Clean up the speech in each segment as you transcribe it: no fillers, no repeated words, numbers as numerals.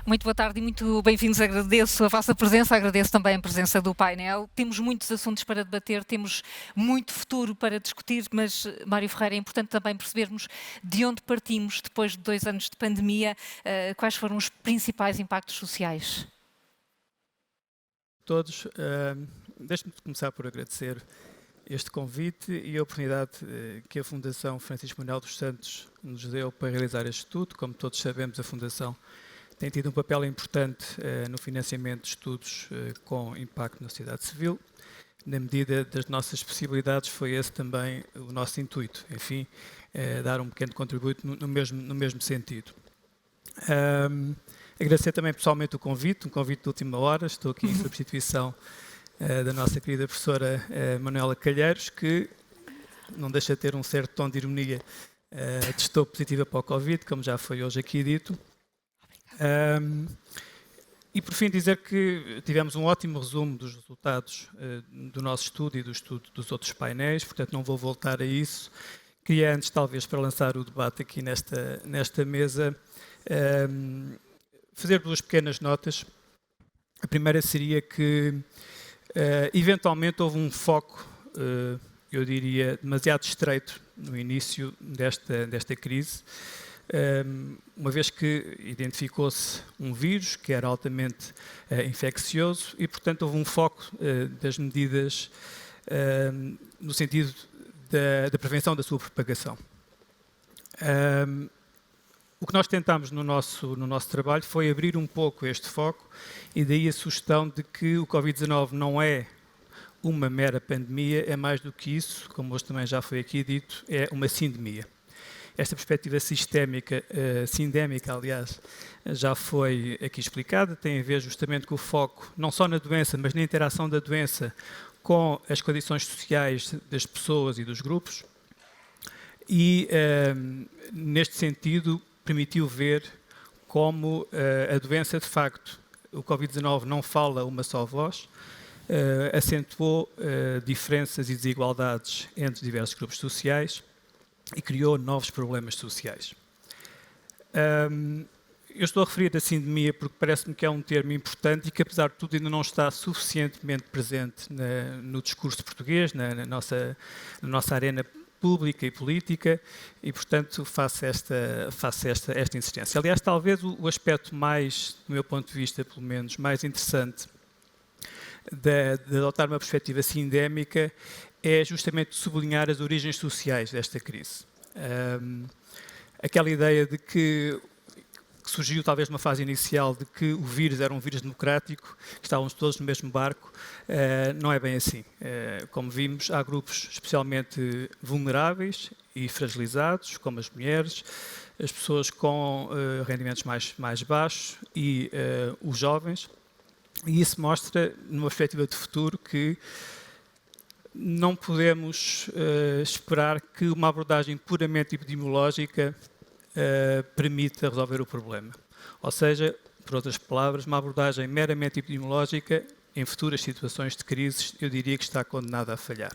Muito boa tarde e muito bem-vindos. Agradeço a vossa presença, agradeço também a presença do painel. Temos muitos assuntos para debater, temos muito futuro para discutir, mas, Mário Ferreira, é importante também percebermos de onde partimos depois de 2 anos de pandemia, quais foram os principais impactos sociais. Todos, deixe-me começar por agradecer este convite e a oportunidade que a Fundação Francisco Manuel dos Santos nos deu para realizar este estudo. Como todos sabemos, a Fundação tem tido um papel importante no financiamento de estudos com impacto na sociedade civil. Na medida das nossas possibilidades, foi esse também o nosso intuito. Enfim, dar um pequeno contributo no mesmo sentido. Agradecer também pessoalmente o convite, um convite de última hora. Estou aqui em substituição da nossa querida professora Manuela Calheiros, que não deixa de ter um certo tom de ironia, testou positiva para o Covid, como já foi hoje aqui dito. E por fim dizer que tivemos um ótimo resumo dos resultados do nosso estudo e do estudo dos outros painéis, portanto não vou voltar a isso. Queria antes, talvez, para lançar o debate aqui nesta mesa, fazer 2 pequenas notas. A primeira seria que, eventualmente, houve um foco, eu diria, demasiado estreito no início desta crise, uma vez que identificou-se um vírus que era altamente infeccioso e, portanto, houve um foco das medidas no sentido da prevenção da sua propagação. O que nós tentámos no nosso trabalho foi abrir um pouco este foco e daí a sugestão de que o Covid-19 não é uma mera pandemia, é mais do que isso, como hoje também já foi aqui dito, é uma sindemia. Esta perspectiva sistémica, sindémica, aliás, já foi aqui explicada, tem a ver justamente com o foco não só na doença, mas na interação da doença com as condições sociais das pessoas e dos grupos. E, neste sentido, permitiu ver como a doença, de facto, o Covid-19 não fala uma só voz, acentuou diferenças e desigualdades entre diversos grupos sociais e criou novos problemas sociais. Eu estou a referir a sindemia porque parece-me que é um termo importante e que, apesar de tudo, ainda não está suficientemente presente no discurso português, na nossa arena pública e política, e, portanto, faço esta insistência. Aliás, talvez o aspecto mais, do meu ponto de vista, pelo menos, mais interessante de adotar uma perspectiva sindémica é justamente sublinhar as origens sociais desta crise. Aquela ideia de que surgiu talvez numa fase inicial de que o vírus era um vírus democrático, que estávamos todos no mesmo barco, não é bem assim. Como vimos, há grupos especialmente vulneráveis e fragilizados, como as mulheres, as pessoas com rendimentos mais baixos e os jovens, e isso mostra, numa perspectiva de futuro, que não podemos esperar que uma abordagem puramente epidemiológica permita resolver o problema. Ou seja, por outras palavras, uma abordagem meramente epidemiológica em futuras situações de crises, eu diria que está condenada a falhar.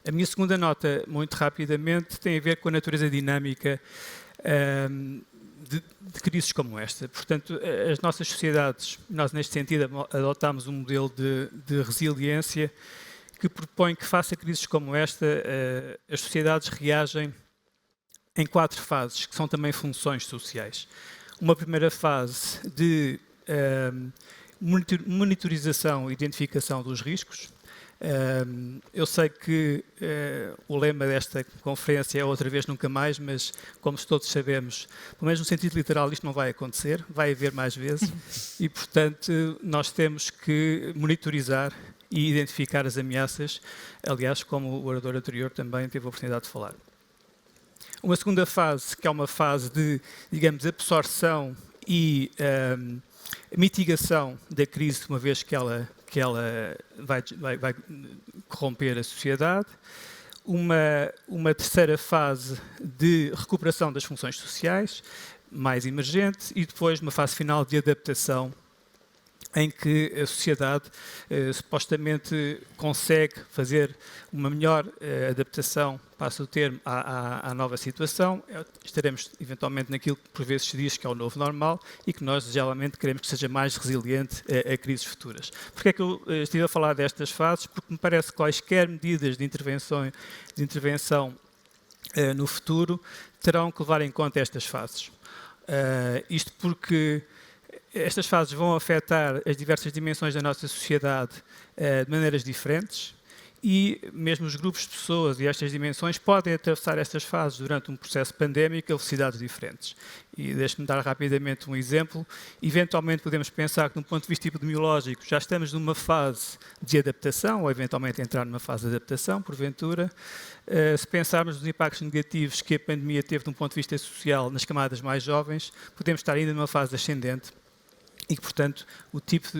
A minha segunda nota, muito rapidamente, tem a ver com a natureza dinâmica de crises como esta. Portanto, as nossas sociedades, nós neste sentido adotámos um modelo de resiliência que propõe que, face a crises como esta, as sociedades reagem em 4 fases, que são também funções sociais. Uma primeira fase de monitorização e identificação dos riscos. Eu sei que o lema desta conferência é outra vez nunca mais, mas como todos sabemos, pelo menos no sentido literal, isto não vai acontecer, vai haver mais vezes e, portanto, nós temos que monitorizar e identificar as ameaças, aliás, como o orador anterior também teve a oportunidade de falar. Uma segunda fase, que é uma fase de, digamos, absorção e mitigação da crise, uma vez que ela vai corromper a sociedade. Uma terceira fase de recuperação das funções sociais, mais emergente, e depois uma fase final de adaptação em que a sociedade supostamente consegue fazer uma melhor adaptação, passo o termo, à nova situação. Estaremos eventualmente naquilo que por vezes se diz que é o novo normal e que nós geralmente queremos que seja mais resiliente a crises futuras. Porquê é que eu estive a falar destas fases? Porque me parece que quaisquer medidas de intervenção no futuro terão que levar em conta estas fases. Isto porque estas fases vão afetar as diversas dimensões da nossa sociedade de maneiras diferentes e mesmo os grupos de pessoas e estas dimensões podem atravessar estas fases durante um processo pandémico a velocidades diferentes. E deixe-me dar rapidamente um exemplo. Eventualmente podemos pensar que, de um ponto de vista epidemiológico, já estamos numa fase de adaptação, ou eventualmente entrar numa fase de adaptação, porventura. Se pensarmos nos impactos negativos que a pandemia teve, de um ponto de vista social, nas camadas mais jovens, podemos estar ainda numa fase ascendente e que, portanto,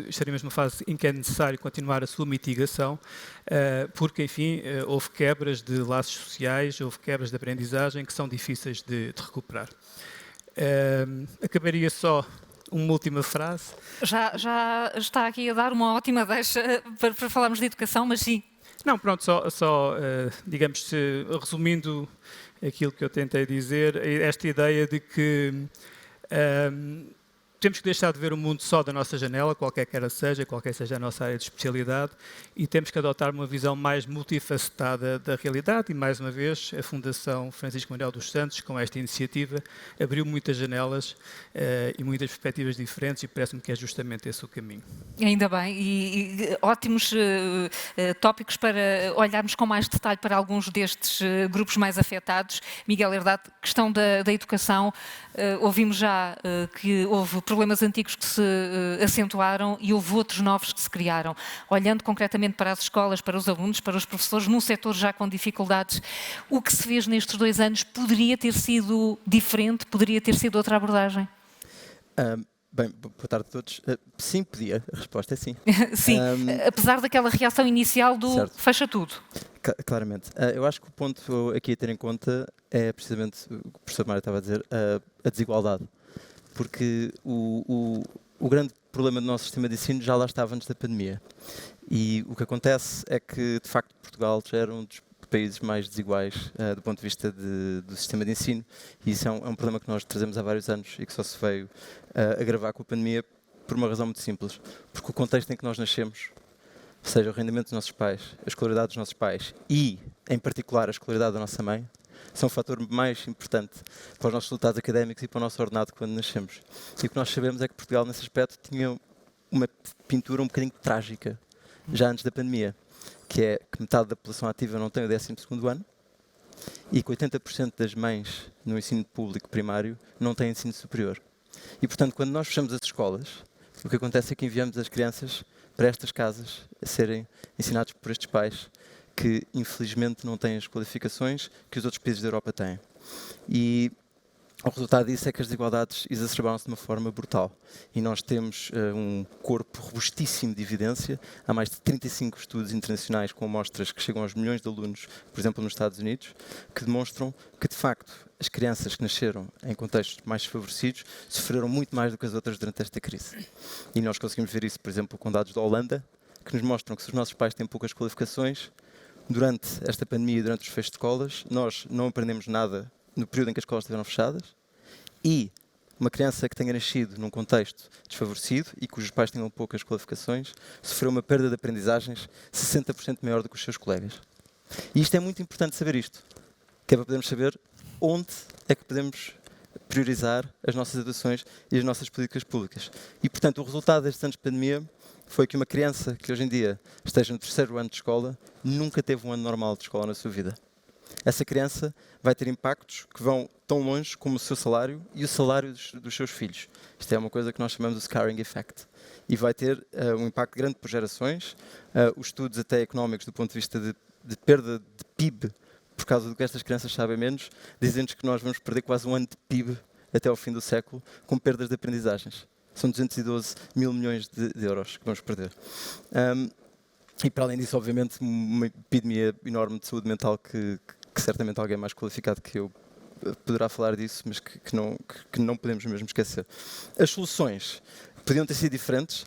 estaremos numa fase em que é necessário continuar a sua mitigação, porque, enfim, houve quebras de laços sociais, houve quebras de aprendizagem que são difíceis de recuperar. Acabaria só uma última frase. Já está aqui a dar uma ótima deixa para falarmos de educação, mas sim. Não, pronto, digamos, resumindo aquilo que eu tentei dizer, esta ideia de que temos que deixar de ver o mundo só da nossa janela, qualquer seja a nossa área de especialidade, e temos que adotar uma visão mais multifacetada da realidade. E, mais uma vez, a Fundação Francisco Manuel dos Santos, com esta iniciativa, abriu muitas janelas e muitas perspectivas diferentes, e parece-me que é justamente esse o caminho. Ainda bem, e ótimos tópicos para olharmos com mais detalhe para alguns destes grupos mais afetados. Miguel Herdade, questão da educação, ouvimos já que houve problemas antigos que se acentuaram e houve outros novos que se criaram. Olhando concretamente para as escolas, para os alunos, para os professores, num setor já com dificuldades, o que se fez nestes 2 anos poderia ter sido diferente, poderia ter sido outra abordagem? Bem, boa tarde a todos. Sim, podia. A resposta é sim. Sim, apesar daquela reação inicial do certo. Fecha tudo. Claramente. Eu acho que o ponto aqui a ter em conta é precisamente o que o professor Mário estava a dizer, a desigualdade. Porque o grande problema do nosso sistema de ensino já lá estava antes da pandemia. E o que acontece é que, de facto, Portugal já era um dos países mais desiguais do ponto de vista do sistema de ensino, e isso é um problema que nós trazemos há vários anos e que só se veio agravar com a pandemia por uma razão muito simples. Porque o contexto em que nós nascemos, ou seja, o rendimento dos nossos pais, a escolaridade dos nossos pais e, em particular, a escolaridade da nossa mãe, são o fator mais importante para os nossos resultados académicos e para o nosso ordenado quando nascemos. E o que nós sabemos é que Portugal, nesse aspecto, tinha uma pintura um bocadinho trágica, já antes da pandemia, que é que metade da população ativa não tem o 12º ano e que 80% das mães no ensino público primário não têm ensino superior. E, portanto, quando nós fechamos as escolas, o que acontece é que enviamos as crianças para estas casas a serem ensinados por estes pais que, infelizmente, não têm as qualificações que os outros países da Europa têm. E o resultado disso é que as desigualdades exacerbaram-se de uma forma brutal. E nós temos um corpo robustíssimo de evidência. Há mais de 35 estudos internacionais com amostras que chegam aos milhões de alunos, por exemplo, nos Estados Unidos, que demonstram que, de facto, as crianças que nasceram em contextos mais desfavorecidos sofreram muito mais do que as outras durante esta crise. E nós conseguimos ver isso, por exemplo, com dados da Holanda, que nos mostram que se os nossos pais têm poucas qualificações, durante esta pandemia e durante os fechos de escolas, nós não aprendemos nada no período em que as escolas estiveram fechadas, e uma criança que tenha nascido num contexto desfavorecido e cujos pais tenham poucas qualificações, sofreu uma perda de aprendizagens 60% maior do que os seus colegas. E isto é muito importante saber isto, que é para podermos saber onde é que podemos priorizar as nossas educações e as nossas políticas públicas. E, portanto, o resultado destes anos de pandemia foi que uma criança que hoje em dia esteja no 3º ano de escola nunca teve um ano normal de escola na sua vida. Essa criança vai ter impactos que vão tão longe como o seu salário e o salário dos seus filhos. Isto é uma coisa que nós chamamos de scarring effect. E vai ter um impacto grande por gerações. Os estudos até económicos do ponto de vista de perda de PIB, por causa do que estas crianças sabem menos, dizem-nos que nós vamos perder quase um ano de PIB até ao fim do século com perdas de aprendizagens. São 212 mil milhões de euros que vamos perder. E para além disso, obviamente, uma epidemia enorme de saúde mental que certamente alguém mais qualificado que eu poderá falar disso, mas que não podemos mesmo esquecer. As soluções podiam ter sido diferentes?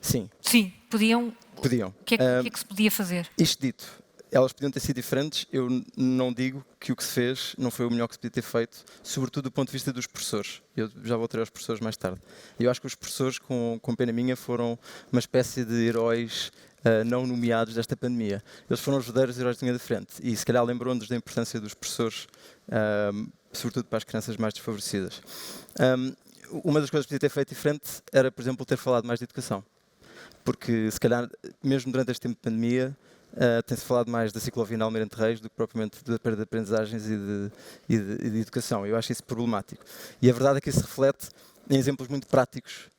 Sim. Sim, podiam. Podiam. O que é que se podia fazer? Isto dito, elas podiam ter sido diferentes. Eu não digo que o que se fez não foi o melhor que se podia ter feito, sobretudo do ponto de vista dos professores. Eu já vou ter aos professores mais tarde. Eu acho que os professores, com pena minha, foram uma espécie de heróis não nomeados desta pandemia. Eles foram os verdadeiros heróis de linha de frente e se calhar lembrou-nos da importância dos professores, sobretudo para as crianças mais desfavorecidas. Uma das coisas que podia ter feito diferente era, por exemplo, ter falado mais de educação. Porque, se calhar, mesmo durante este tempo de pandemia, tem-se falado mais da ciclovia em Almirante Reis do que propriamente da perda de aprendizagens e de educação. Eu acho isso problemático. E a verdade é que isso reflete em exemplos muito práticos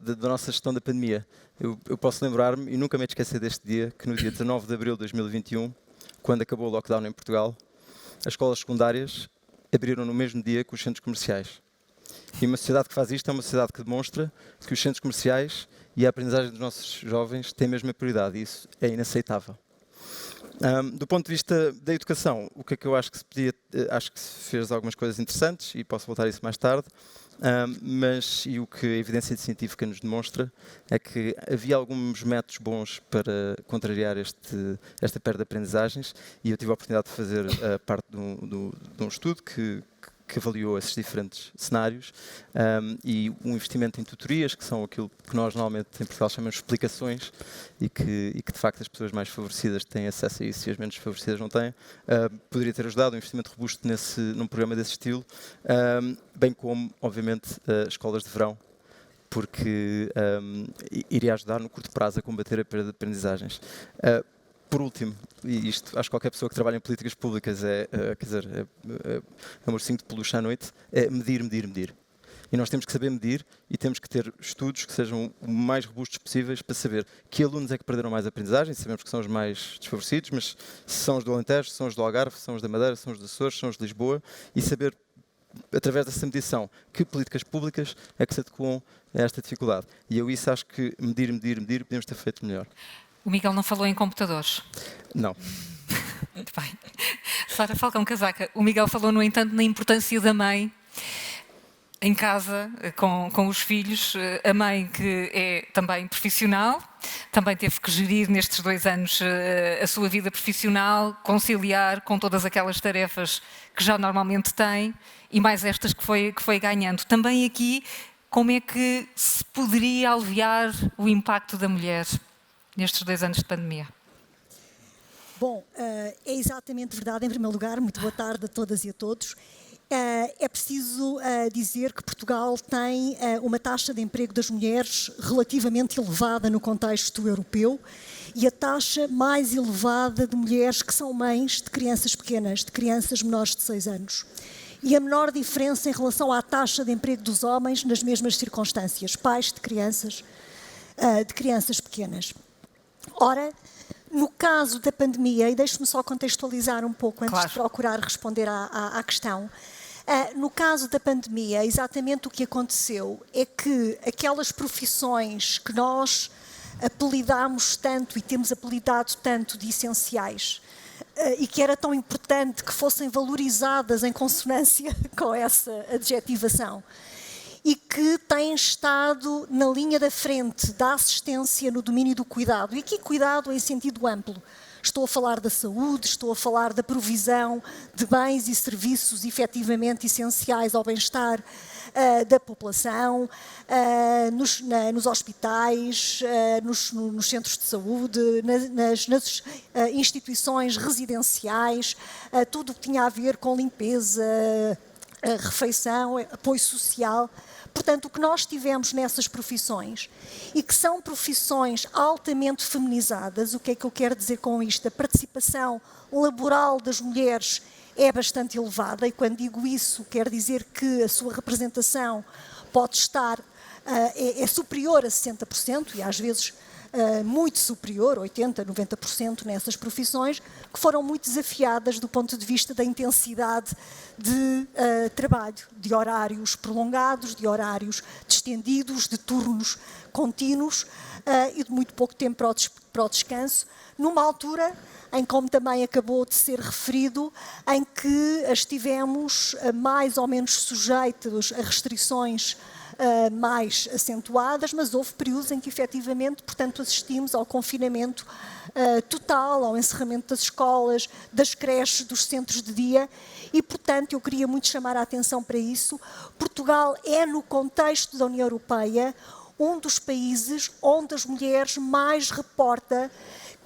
da nossa gestão da pandemia. Eu posso lembrar-me, e nunca me esquecer deste dia, que no dia 19 de abril de 2021, quando acabou o lockdown em Portugal, as escolas secundárias abriram no mesmo dia que os centros comerciais. E uma sociedade que faz isto é uma sociedade que demonstra que os centros comerciais e a aprendizagem dos nossos jovens têm a mesma prioridade, e isso é inaceitável. Do ponto de vista da educação, o que é que eu acho que se podia... Acho que se fez algumas coisas interessantes, e posso voltar a isso mais tarde, mas o que a evidência científica nos demonstra é que havia alguns métodos bons para contrariar esta perda de aprendizagens, e eu tive a oportunidade de fazer parte de um estudo que avaliou esses diferentes cenários, e um investimento em tutorias, que são aquilo que nós normalmente em Portugal chamamos de explicações, e que de facto as pessoas mais favorecidas têm acesso a isso e as menos favorecidas não têm, poderia ter ajudado um investimento robusto num programa desse estilo, bem como, obviamente, escolas de verão, porque iria ajudar no curto prazo a combater a perda de aprendizagens. Por último, e isto acho que qualquer pessoa que trabalha em políticas públicas é um ursinho de peluche à noite, é medir, medir, medir. E nós temos que saber medir e temos que ter estudos que sejam o mais robustos possíveis para saber que alunos é que perderam mais aprendizagem. Sabemos que são os mais desfavorecidos, mas se são os do Alentejo, se são os do Algarve, se são os da Madeira, se são os dos Açores, se são os de Lisboa, e saber, através dessa medição, que políticas públicas é que se adequam a esta dificuldade. E eu isso acho que medir, medir, medir, podemos ter feito melhor. O Miguel não falou em computadores. Não. Muito bem. Sara Falcão Casaca, o Miguel falou, no entanto, na importância da mãe em casa, com os filhos. A mãe que é também profissional, também teve que gerir nestes 2 anos a sua vida profissional, conciliar com todas aquelas tarefas que já normalmente tem e mais estas que foi ganhando. Também aqui, como é que se poderia aliviar o impacto da mulher nestes 2 anos de pandemia? Bom, é exatamente verdade. Em primeiro lugar, muito boa tarde a todas e a todos. É preciso dizer que Portugal tem uma taxa de emprego das mulheres relativamente elevada no contexto europeu e a taxa mais elevada de mulheres que são mães de crianças pequenas, de crianças menores de 6 anos. E a menor diferença em relação à taxa de emprego dos homens nas mesmas circunstâncias, pais de crianças pequenas. Ora, no caso da pandemia, e deixe-me só contextualizar um pouco antes de procurar responder à questão, no caso da pandemia, exatamente o que aconteceu é que aquelas profissões que nós apelidámos tanto e temos apelidado tanto de essenciais, e que era tão importante que fossem valorizadas em consonância com essa adjetivação, e que têm estado na linha da frente da assistência no domínio do cuidado. E aqui cuidado em sentido amplo. Estou a falar da saúde, estou a falar da provisão de bens e serviços efetivamente essenciais ao bem-estar da população, nos hospitais, nos centros de saúde, nas instituições residenciais, tudo o que tinha a ver com limpeza, refeição, apoio social. Portanto, o que nós tivemos nessas profissões, e que são profissões altamente feminizadas, o que é que eu quero dizer com isto? A participação laboral das mulheres é bastante elevada, e quando digo isso, quero dizer que a sua representação pode estar, é superior a 60%, e às vezes muito superior, 80%, 90% nessas profissões, que foram muito desafiadas do ponto de vista da intensidade de trabalho, de horários prolongados, de horários distendidos, de turnos contínuos e de muito pouco tempo para o descanso, numa altura em, como também acabou de ser referido, em que estivemos mais ou menos sujeitos a restrições mais acentuadas, mas houve períodos em que efetivamente, portanto, assistimos ao confinamento total, ao encerramento das escolas, das creches, dos centros de dia e, portanto, eu queria muito chamar a atenção para isso. Portugal é, no contexto da União Europeia, um dos países onde as mulheres mais reporta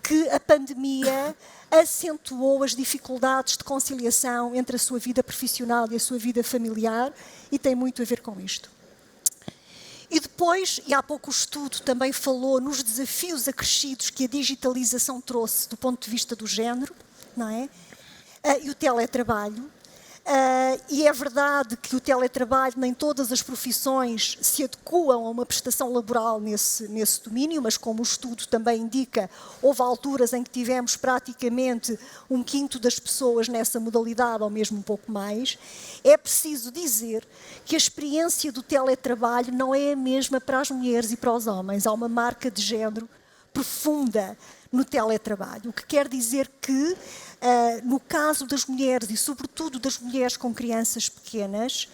que a pandemia acentuou as dificuldades de conciliação entre a sua vida profissional e a sua vida familiar e tem muito a ver com isto. E depois, e há pouco o estudo também falou nos desafios acrescidos que a digitalização trouxe do ponto de vista do género, não é? E o teletrabalho. E é verdade que o teletrabalho, nem todas as profissões se adequam a uma prestação laboral nesse domínio, mas como o estudo também indica, houve alturas em que tivemos praticamente 1/5 das pessoas nessa modalidade, ou mesmo um pouco mais. É preciso dizer que a experiência do teletrabalho não é a mesma para as mulheres e para os homens. Há uma marca de género profunda no teletrabalho, o que quer dizer que, no caso das mulheres e sobretudo das mulheres com crianças pequenas,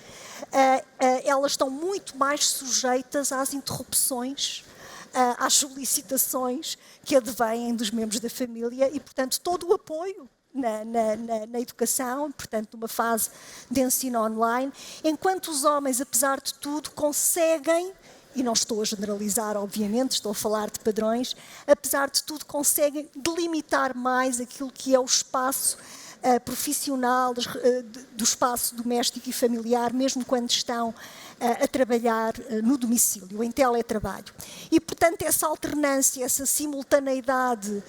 elas estão muito mais sujeitas às interrupções, às solicitações que advêm dos membros da família e, portanto, todo o apoio na educação, portanto, numa fase de ensino online, enquanto os homens, apesar de tudo, conseguem, e não estou a generalizar, obviamente, estou a falar de padrões, apesar de tudo conseguem delimitar mais aquilo que é o espaço profissional, do espaço doméstico e familiar, mesmo quando estão a trabalhar no domicílio, em teletrabalho. E, portanto, essa alternância, essa simultaneidade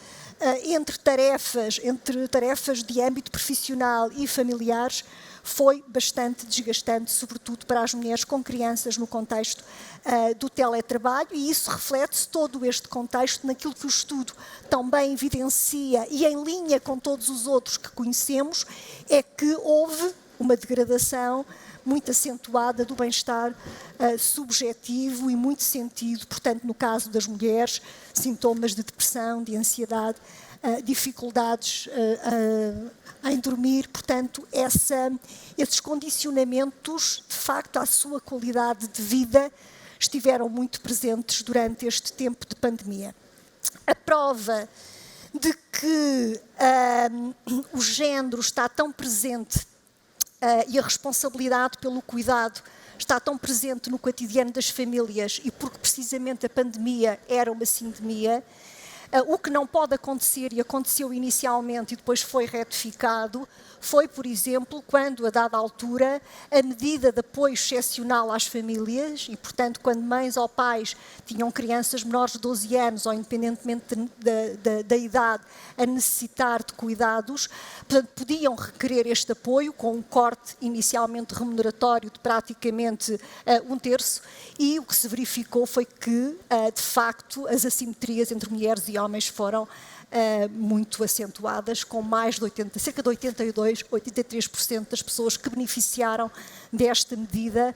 entre tarefas de âmbito profissional e familiares foi bastante desgastante, sobretudo para as mulheres com crianças no contexto do teletrabalho, e isso reflete-se todo este contexto naquilo que o estudo também evidencia e em linha com todos os outros que conhecemos, é que houve uma degradação muito acentuada do bem-estar subjetivo e muito sentido, portanto, no caso das mulheres, sintomas de depressão, de ansiedade, dificuldades em dormir, portanto, esses condicionamentos, de facto, à sua qualidade de vida, estiveram muito presentes durante este tempo de pandemia. A prova de que o género está tão presente e a responsabilidade pelo cuidado está tão presente no cotidiano das famílias e porque precisamente a pandemia era uma sindemia, o que não pode acontecer, e aconteceu inicialmente e depois foi retificado, foi, por exemplo, quando, a dada altura, a medida de apoio excepcional às famílias, e, portanto, quando mães ou pais tinham crianças menores de 12 anos, ou independentemente da idade, a necessitar de cuidados, portanto, podiam requerer este apoio com um corte inicialmente remuneratório de praticamente 1/3, e o que se verificou foi que, de facto, as assimetrias entre mulheres e homens foram muito acentuadas, com mais de cerca de 83% das pessoas que beneficiaram desta medida,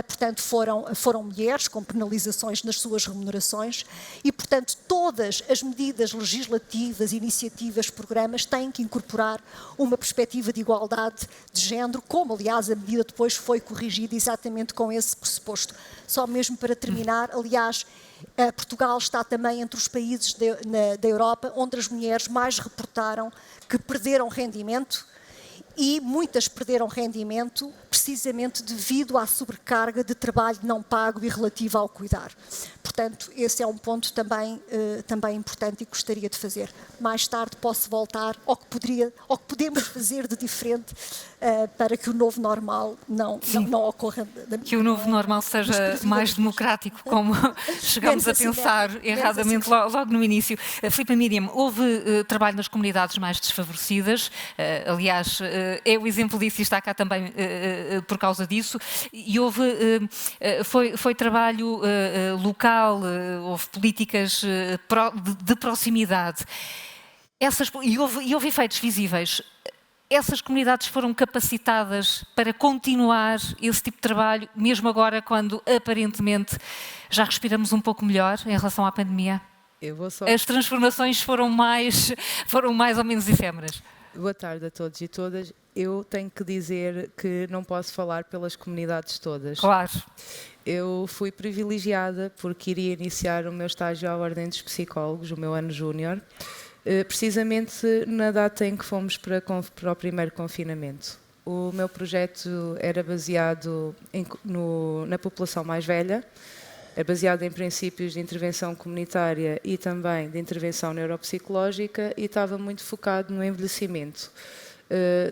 portanto, foram mulheres, com penalizações nas suas remunerações, e, portanto, todas as medidas legislativas, iniciativas, programas têm que incorporar uma perspectiva de igualdade de género, como, aliás, a medida depois foi corrigida exatamente com esse pressuposto. Só mesmo para terminar, aliás, Portugal está também entre os países da Europa onde as mulheres mais reportaram que perderam rendimento, e muitas perderam rendimento precisamente devido à sobrecarga de trabalho não pago e relativa ao cuidar. Portanto, esse é um ponto também importante e gostaria de fazer. Mais tarde posso voltar ao que podemos fazer de diferente para que o novo normal não ocorra. Que o novo normal seja mais democrático, como chegamos a pensar erradamente logo no início. Filipe, Miriam, houve trabalho nas comunidades mais desfavorecidas, aliás, é o exemplo disso e está cá também por causa disso, e foi trabalho local, houve políticas de proximidade. E houve efeitos visíveis. Essas comunidades foram capacitadas para continuar esse tipo de trabalho, mesmo agora quando aparentemente já respiramos um pouco melhor em relação à pandemia? As transformações foram mais ou menos efêmeras. Boa tarde a todos e todas. Eu tenho que dizer que não posso falar pelas comunidades todas. Claro. Eu fui privilegiada porque iria iniciar o meu estágio à Ordem dos Psicólogos, o meu ano júnior, precisamente na data em que fomos para o primeiro confinamento. O meu projeto era baseado na população mais velha, é baseado em princípios de intervenção comunitária e também de intervenção neuropsicológica e estava muito focado no envelhecimento.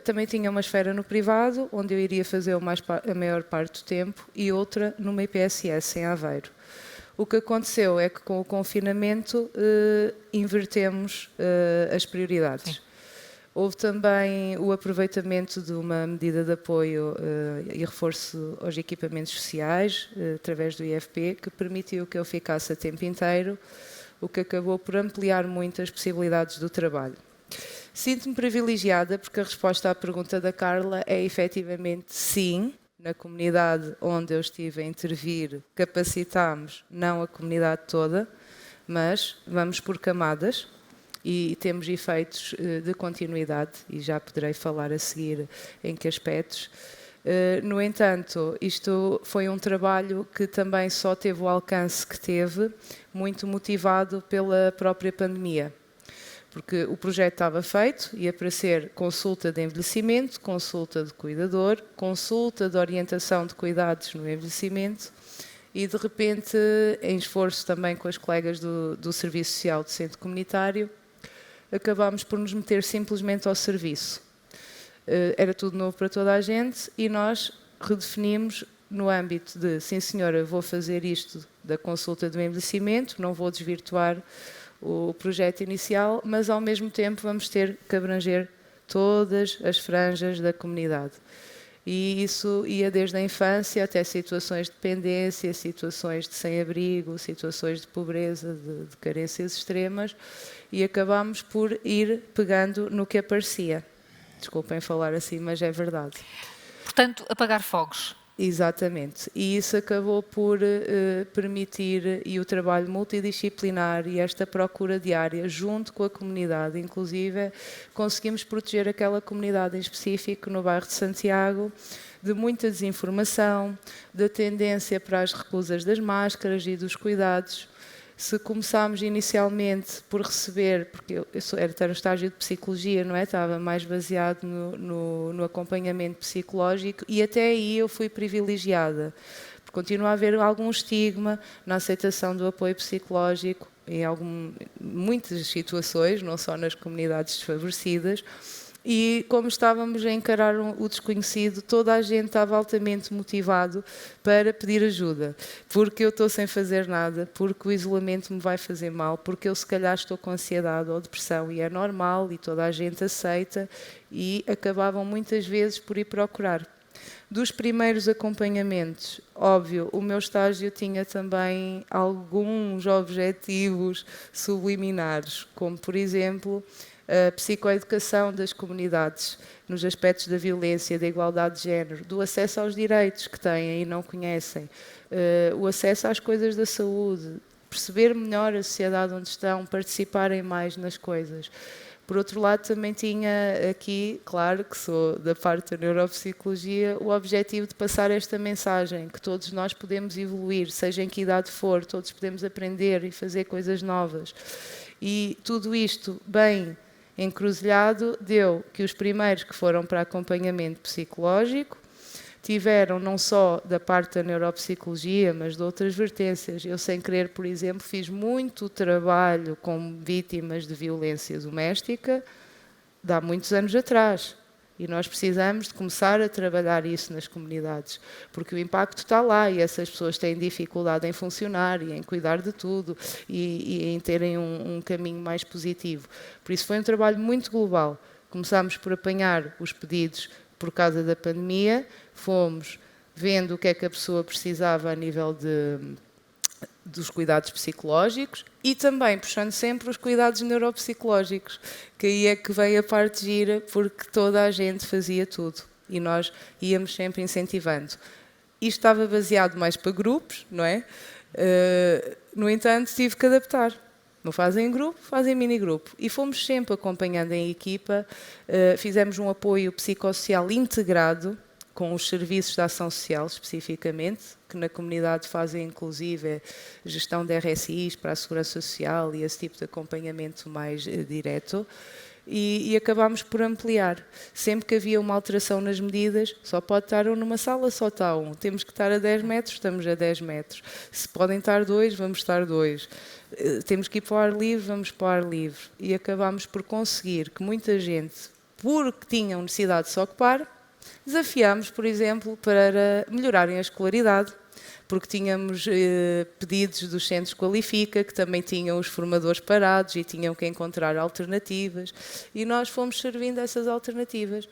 Também tinha uma esfera no privado, onde eu iria fazer a maior parte do tempo, e outra numa IPSS, em Aveiro. O que aconteceu é que com o confinamento invertemos as prioridades. Sim. Houve também o aproveitamento de uma medida de apoio e reforço aos equipamentos sociais, através do IFP, que permitiu que eu ficasse a tempo inteiro, o que acabou por ampliar muito as possibilidades do trabalho. Sinto-me privilegiada porque a resposta à pergunta da Carla é efetivamente sim. Na comunidade onde eu estive a intervir, capacitámos, não a comunidade toda, mas vamos por camadas e temos efeitos de continuidade e já poderei falar a seguir em que aspectos. No entanto, isto foi um trabalho que também só teve o alcance que teve, muito motivado pela própria pandemia. Porque o projeto estava feito, ia para ser consulta de envelhecimento, consulta de cuidador, consulta de orientação de cuidados no envelhecimento e, de repente, em esforço também com as colegas do Serviço Social do Centro Comunitário, acabámos por nos meter simplesmente ao serviço. Era tudo novo para toda a gente e nós redefinimos no âmbito de, sim senhora, vou fazer isto da consulta do envelhecimento, não vou desvirtuar o projeto inicial, mas ao mesmo tempo vamos ter que abranger todas as franjas da comunidade. E isso ia desde a infância até situações de dependência, situações de sem-abrigo, situações de pobreza, de carências extremas, e acabámos por ir pegando no que aparecia. Desculpem falar assim, mas é verdade. Portanto, apagar fogos. Exatamente, e isso acabou por permitir e o trabalho multidisciplinar e esta procura diária junto com a comunidade, inclusive conseguimos proteger aquela comunidade em específico no bairro de Santiago de muita desinformação, da tendência para as recusas das máscaras e dos cuidados. Se começámos inicialmente por receber, porque eu era no estágio de psicologia, não é? Estava mais baseado no acompanhamento psicológico e até aí eu fui privilegiada, porque continua a haver algum estigma na aceitação do apoio psicológico em muitas situações, não só nas comunidades desfavorecidas. E como estávamos a encarar o desconhecido, toda a gente estava altamente motivado para pedir ajuda, porque eu estou sem fazer nada, porque o isolamento me vai fazer mal, porque eu se calhar estou com ansiedade ou depressão e é normal e toda a gente aceita e acabavam muitas vezes por ir procurar. Dos primeiros acompanhamentos, óbvio, o meu estágio tinha também alguns objetivos subliminares, como por exemplo a psicoeducação das comunidades nos aspectos da violência, da igualdade de género, do acesso aos direitos que têm e não conhecem, o acesso às coisas da saúde, perceber melhor a sociedade onde estão, participarem mais nas coisas. Por outro lado, também tinha aqui, claro que sou da parte da neuropsicologia, o objetivo de passar esta mensagem, que todos nós podemos evoluir, seja em que idade for, todos podemos aprender e fazer coisas novas. E tudo isto bem encruzilhado deu que os primeiros que foram para acompanhamento psicológico tiveram não só da parte da neuropsicologia, mas de outras vertências. Eu, sem querer, por exemplo, fiz muito trabalho com vítimas de violência doméstica de há muitos anos atrás. E nós precisamos de começar a trabalhar isso nas comunidades, porque o impacto está lá e essas pessoas têm dificuldade em funcionar e em cuidar de tudo e em terem um caminho mais positivo. Por isso foi um trabalho muito global. Começámos por apanhar os pedidos por causa da pandemia, fomos vendo o que é que a pessoa precisava a nível dos cuidados psicológicos e também puxando sempre os cuidados neuropsicológicos, que aí é que veio a parte gira, porque toda a gente fazia tudo e nós íamos sempre incentivando. Isto estava baseado mais para grupos, não é? No entanto, tive que adaptar. Não fazem em grupo, fazem em mini-grupo. E fomos sempre acompanhando em equipa, fizemos um apoio psicossocial integrado, com os serviços de ação social especificamente, que na comunidade fazem inclusive gestão de RSIs para a segurança social e esse tipo de acompanhamento mais direto. E acabámos por ampliar. Sempre que havia uma alteração nas medidas, só pode estar um numa sala, só está um. Temos que estar a 10 metros, estamos a 10 metros. Se podem estar 2, vamos estar 2. Temos que ir para o ar livre, vamos para o ar livre. E acabámos por conseguir que muita gente, porque tinham necessidade de se ocupar, desafiámos, por exemplo, para melhorarem a escolaridade, porque tínhamos pedidos dos centros Qualifica, que também tinham os formadores parados e tinham que encontrar alternativas, e nós fomos servindo essas alternativas.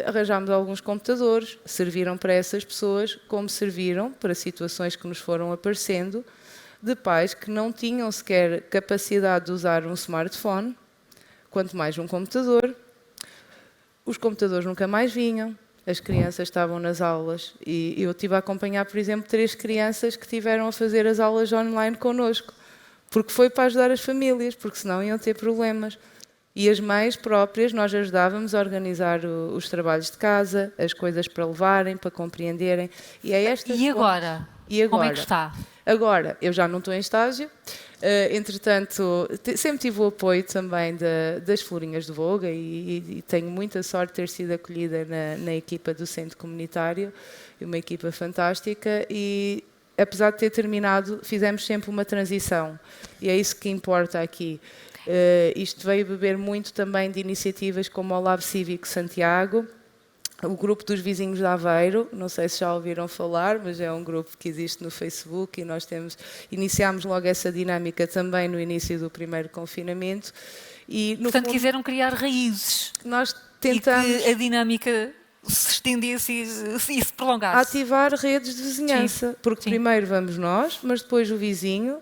Arranjámos alguns computadores, serviram para essas pessoas, como serviram para situações que nos foram aparecendo, de pais que não tinham sequer capacidade de usar um smartphone, quanto mais um computador. Os computadores nunca mais vinham. As crianças estavam nas aulas e eu estive a acompanhar, por exemplo, 3 crianças que tiveram a fazer as aulas online connosco, porque foi para ajudar as famílias, porque senão iam ter problemas. E as mães próprias, nós ajudávamos a organizar os trabalhos de casa, as coisas para levarem, para compreenderem. E agora? Como é que está? Agora, eu já não estou em estágio, entretanto, sempre tive o apoio também das Florinhas de Voga e tenho muita sorte de ter sido acolhida na equipa do Centro Comunitário, uma equipa fantástica e, apesar de ter terminado, fizemos sempre uma transição e é isso que importa aqui. Isto veio beber muito também de iniciativas como o Lab Cívico Santiago, o grupo dos vizinhos de Aveiro, não sei se já ouviram falar, mas é um grupo que existe no Facebook e nós iniciámos logo essa dinâmica também no início do primeiro confinamento. E, portanto, quiseram criar raízes. Nós tentamos... E que a dinâmica se estendesse e se prolongasse. Ativar redes de vizinhança, sim, porque sim. Primeiro vamos nós, mas depois o vizinho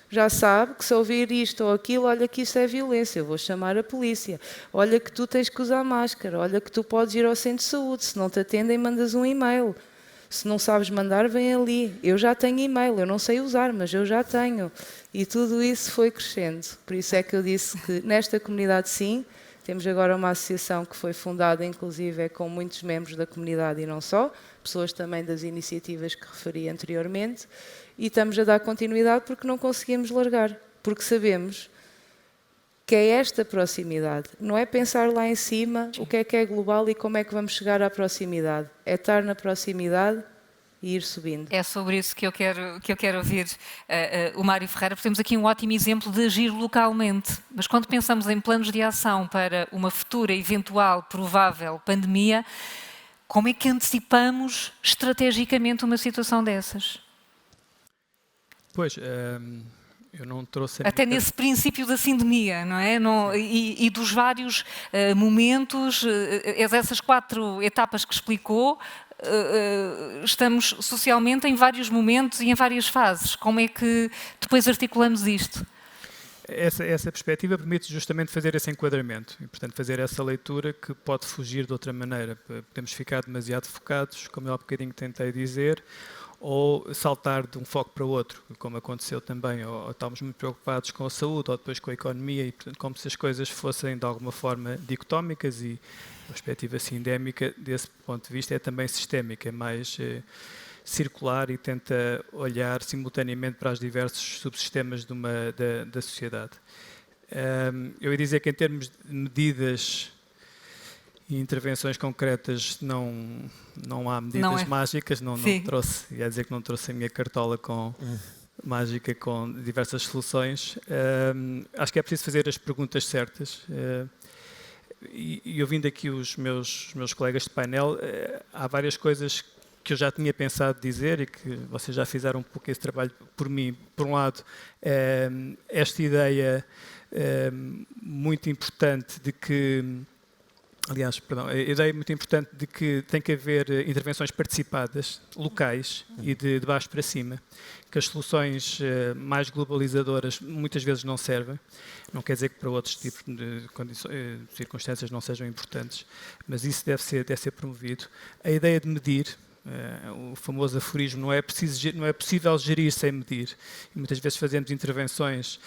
já sabe que se ouvir isto ou aquilo, olha que isso é violência, eu vou chamar a polícia. Olha que tu tens que usar máscara, olha que tu podes ir ao centro de saúde, se não te atendem mandas um e-mail. Se não sabes mandar, vem ali. Eu já tenho e-mail, eu não sei usar, mas eu já tenho. E tudo isso foi crescendo. Por isso é que eu disse que nesta comunidade sim, temos agora uma associação que foi fundada, inclusive, com muitos membros da comunidade e não só, pessoas também das iniciativas que referi anteriormente, e estamos a dar continuidade porque não conseguimos largar, porque sabemos que é esta proximidade. Não é pensar lá em cima o que é global e como é que vamos chegar à proximidade. É estar na proximidade e ir subindo. É sobre isso que eu quero ouvir o Mário Ferreira, porque temos aqui um ótimo exemplo de agir localmente. Mas quando pensamos em planos de ação para uma futura, eventual, provável pandemia, como é que antecipamos estrategicamente uma situação dessas? Pois, eu não trouxe... Até nesse princípio da sindemia, não é? E dos vários momentos, essas 4 etapas que explicou, estamos socialmente em vários momentos e em várias fases. Como é que depois articulamos isto? Essa perspectiva permite justamente fazer esse enquadramento e, portanto, fazer essa leitura que pode fugir de outra maneira. Podemos ficar demasiado focados, como eu há bocadinho tentei dizer, ou saltar de um foco para o outro, como aconteceu também, ou estávamos muito preocupados com a saúde, ou depois com a economia, e portanto, como se as coisas fossem de alguma forma dicotómicas, e a perspectiva sindémica, desse ponto de vista, é também sistémica, é mais circular e tenta olhar simultaneamente para os diversos subsistemas da sociedade. Eu ia dizer que em termos de medidas e intervenções concretas não há medidas mágicas, não trouxe, ia dizer que não trouxe a minha cartola mágica com diversas soluções. Acho que é preciso fazer as perguntas certas. E ouvindo aqui os meus colegas de painel, há várias coisas que eu já tinha pensado dizer e que vocês já fizeram um pouco esse trabalho por mim. Por um lado, esta ideia muito importante de que... Aliás, perdão, a ideia muito importante de que tem que haver intervenções participadas, locais e de baixo para cima, que as soluções mais globalizadoras muitas vezes não servem. Não quer dizer que para outros tipos de circunstâncias não sejam importantes, mas isso deve ser promovido. A ideia de medir, O famoso aforismo, não é possível gerir sem medir. E muitas vezes fazemos intervenções,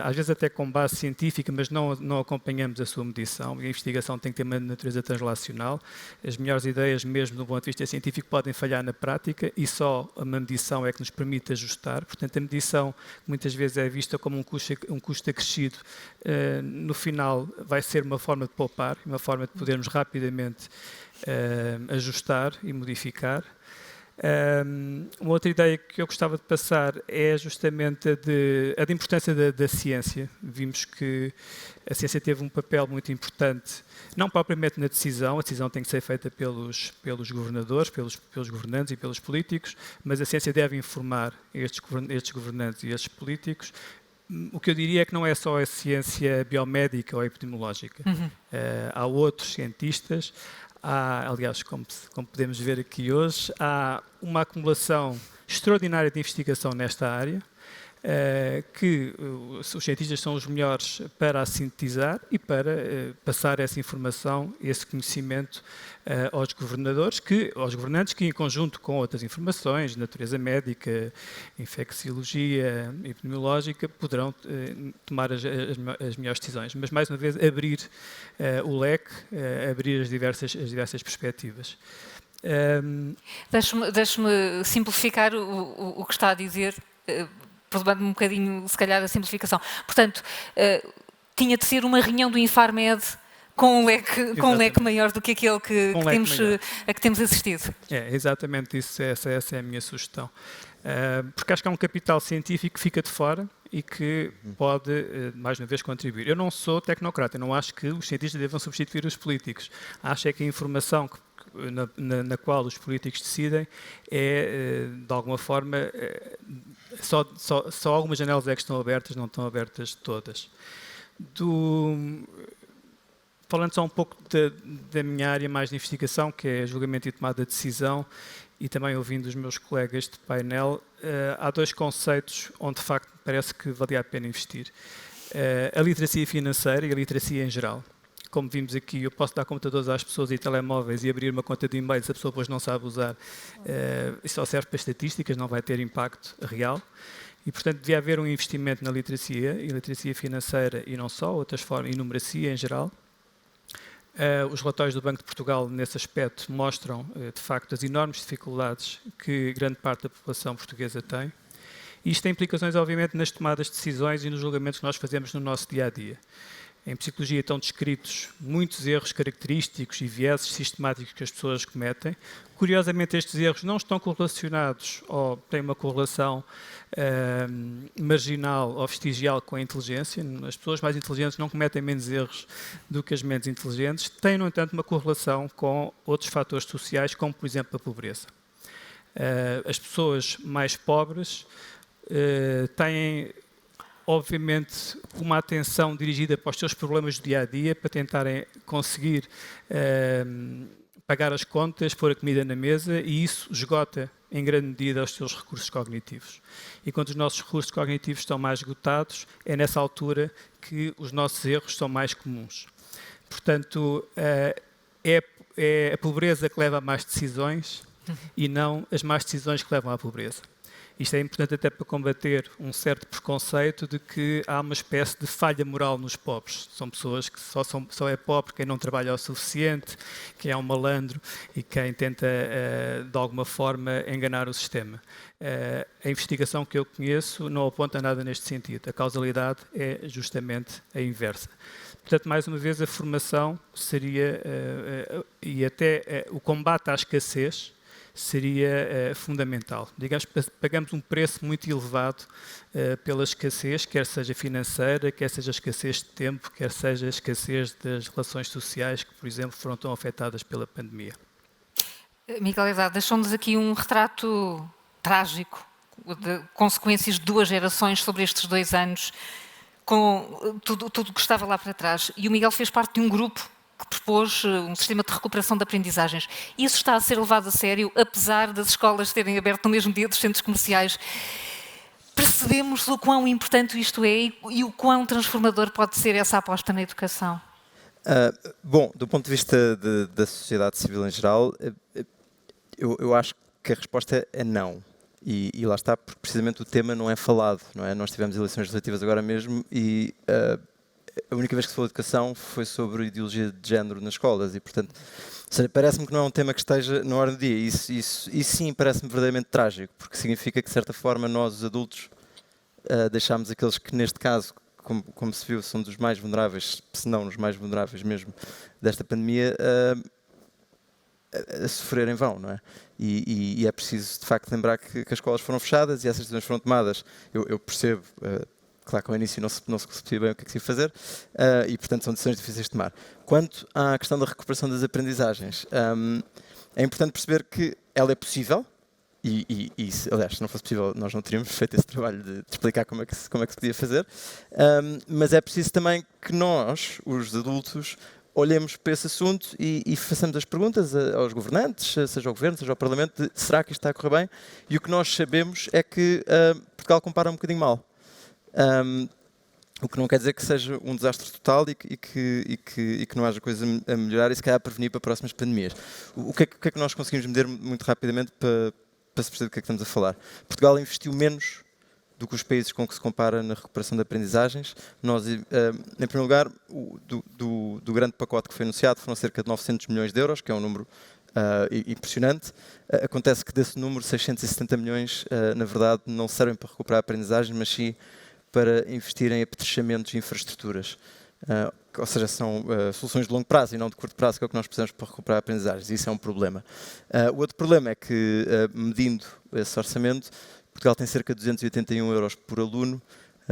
às vezes até com base científica, mas não acompanhamos a sua medição. A investigação tem que ter uma natureza translacional. As melhores ideias, mesmo do ponto de vista científico, podem falhar na prática e só uma medição é que nos permite ajustar. Portanto, a medição muitas vezes é vista como um custo acrescido. No final, vai ser uma forma de poupar, uma forma de podermos rapidamente ajustar e modificar. Uma outra ideia que eu gostava de passar é justamente a da importância da ciência. Vimos que a ciência teve um papel muito importante, não propriamente na decisão, a decisão tem que ser feita pelos governadores, pelos governantes e pelos políticos, mas a ciência deve informar estes governantes e estes políticos. O que eu diria é que não é só a ciência biomédica ou epidemiológica. Há outros cientistas. Aliás, como podemos ver aqui hoje, há uma acumulação extraordinária de investigação nesta área, que os cientistas são os melhores para a sintetizar e para passar essa informação, esse conhecimento aos governantes, que em conjunto com outras informações, natureza médica, infecciologia, epidemiológica, poderão tomar as melhores decisões. Mas, mais uma vez, abrir o leque, abrir as diversas perspectivas. Deixe-me simplificar o que está a dizer, perdoando um bocadinho, se calhar, a simplificação. Portanto, tinha de ser uma reunião do Infarmed com um leque maior do que aquele a que temos assistido. É exatamente isso, essa é a minha sugestão. Porque acho que é um capital científico que fica de fora e que pode, mais uma vez, contribuir. Eu não sou tecnocrata, eu não acho que os cientistas devam substituir os políticos. Acho é que a informação na qual os políticos decidem é, de alguma forma, só algumas janelas é que estão abertas, não estão abertas todas. Falando só um pouco da minha área mais de investigação, que é julgamento e tomada de decisão, e também ouvindo os meus colegas de painel, há dois conceitos onde, de facto, parece que valia a pena investir. A literacia financeira e a literacia em geral. Como vimos aqui, eu posso dar computadores às pessoas e telemóveis e abrir uma conta de e-mail, se a pessoa depois não sabe usar, isso só serve para estatísticas, não vai ter impacto real. E, portanto, devia haver um investimento na literacia, e literacia financeira e não só, outras formas, e numeracia em geral. Os relatórios do Banco de Portugal, nesse aspecto, mostram, de facto, as enormes dificuldades que grande parte da população portuguesa tem. E isto tem implicações, obviamente, nas tomadas de decisões e nos julgamentos que nós fazemos no nosso dia-a-dia. Em psicologia estão descritos muitos erros característicos e vieses sistemáticos que as pessoas cometem. Curiosamente, estes erros não estão correlacionados ou têm uma correlação marginal ou vestigial com a inteligência. As pessoas mais inteligentes não cometem menos erros do que as menos inteligentes. Têm, no entanto, uma correlação com outros fatores sociais, como, por exemplo, a pobreza. As pessoas mais pobres têm, obviamente, uma atenção dirigida para os seus problemas do dia-a-dia, para tentarem conseguir pagar as contas, pôr a comida na mesa, e isso esgota, em grande medida, os seus recursos cognitivos. E quando os nossos recursos cognitivos estão mais esgotados, é nessa altura que os nossos erros são mais comuns. Portanto, é a pobreza que leva a más decisões e não as más decisões que levam à pobreza. Isto é importante até para combater um certo preconceito de que há uma espécie de falha moral nos pobres. São pessoas que só é pobre quem não trabalha o suficiente, quem é um malandro e quem tenta, de alguma forma, enganar o sistema. A investigação que eu conheço não aponta nada neste sentido. A causalidade é justamente a inversa. Portanto, mais uma vez, a formação seria, e até o combate à escassez, seria fundamental. Digamos que pagamos um preço muito elevado pela escassez, quer seja financeira, quer seja a escassez de tempo, quer seja a escassez das relações sociais que, por exemplo, foram tão afetadas pela pandemia. Miguel Herdade, deixou-nos aqui um retrato trágico de consequências de 2 gerações sobre estes 2 anos, com tudo o que estava lá para trás. E o Miguel fez parte de um grupo que propôs um sistema de recuperação de aprendizagens. Isso está a ser levado a sério, apesar das escolas terem aberto no mesmo dia dos centros comerciais. Percebemos o quão importante isto é e o quão transformador pode ser essa aposta na educação? Bom, do ponto de vista da sociedade civil em geral, eu acho que a resposta é não. E lá está, porque precisamente o tema não é falado, não é? Nós tivemos eleições legislativas agora mesmo e a única vez que se falou de educação foi sobre ideologia de género nas escolas e, portanto, parece-me que não é um tema que esteja na ordem do dia. Isso sim parece-me verdadeiramente trágico, porque significa que, de certa forma, nós, os adultos, deixámos aqueles que, neste caso, como se viu, são dos mais vulneráveis, se não os mais vulneráveis mesmo, desta pandemia, a sofrer em vão, não é? E é preciso, de facto, lembrar que as escolas foram fechadas e essas decisões foram tomadas. Eu percebo, claro que ao início não se percebia bem o que é que se ia fazer e, portanto, são decisões difíceis de tomar. Quanto à questão da recuperação das aprendizagens, é importante perceber que ela é possível e aliás, se não fosse possível, nós não teríamos feito esse trabalho de explicar como é que se podia fazer, mas é preciso também que nós, os adultos, olhemos para esse assunto e façamos as perguntas aos governantes, seja ao Governo, seja ao Parlamento, de será que isto está a correr bem? E o que nós sabemos é que Portugal compara um bocadinho mal. O que não quer dizer que seja um desastre total e que não haja coisa a melhorar e se calhar a prevenir para próximas pandemias. O que é que nós conseguimos medir muito rapidamente para se perceber do que é que estamos a falar? Portugal investiu menos do que os países com que se compara na recuperação de aprendizagens. Nós, em primeiro lugar, do grande pacote que foi anunciado foram cerca de 900 milhões de euros, que é um número impressionante. Acontece que desse número, 670 milhões, na verdade, não servem para recuperar a aprendizagem, mas sim para investir em apetrechamentos e infraestruturas. Ou seja, são soluções de longo prazo e não de curto prazo, que é o que nós precisamos para recuperar a aprendizagem. Isso é um problema. O outro problema é que, medindo esse orçamento, Portugal tem cerca de 281 euros por aluno.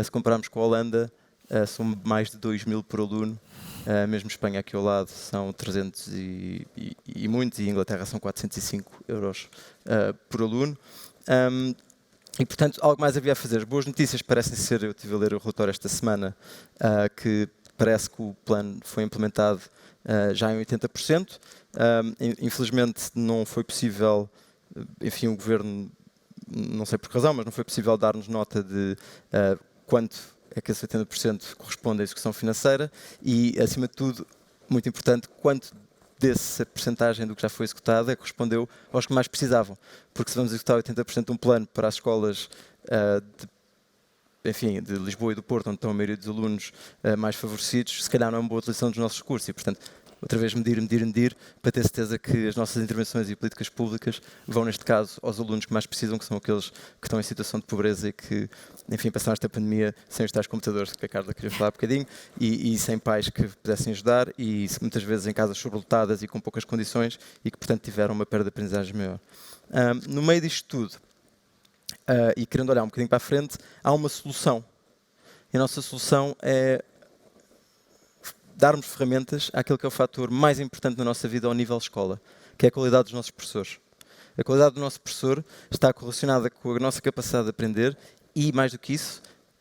Se compararmos com a Holanda, são mais de 2.000 por aluno. Mesmo Espanha aqui ao lado são 300 e muitos, e Inglaterra são 405 euros por aluno. E, portanto, algo mais havia a fazer. As boas notícias parecem ser, eu estive a ler o relatório esta semana, que parece que o plano foi implementado já em 80%. Infelizmente não foi possível, enfim, o Governo, não sei por que razão, mas não foi possível dar-nos nota de quanto é que esse 80% corresponde à execução financeira e, acima de tudo, muito importante, quanto dessa percentagem do que já foi executado correspondeu aos que mais precisavam. Porque se vamos executar 80% de um plano para as escolas de Lisboa e do Porto, onde estão a maioria dos alunos mais favorecidos, se calhar não é uma boa utilização dos nossos recursos e, portanto, outra vez medir, para ter certeza que as nossas intervenções e políticas públicas vão, neste caso, aos alunos que mais precisam, que são aqueles que estão em situação de pobreza e que, enfim, passaram esta pandemia sem os tais computadores, que a Carla queria falar um bocadinho, e sem pais que pudessem ajudar, e muitas vezes em casas sobrelotadas e com poucas condições, e que, portanto, tiveram uma perda de aprendizagem maior. No meio disto tudo, e querendo olhar um bocadinho para a frente, há uma solução. E a nossa solução é darmos ferramentas àquele que é o fator mais importante na nossa vida ao nível escola, que é a qualidade dos nossos professores. A qualidade do nosso professor está correlacionada com a nossa capacidade de aprender e, mais do que isso,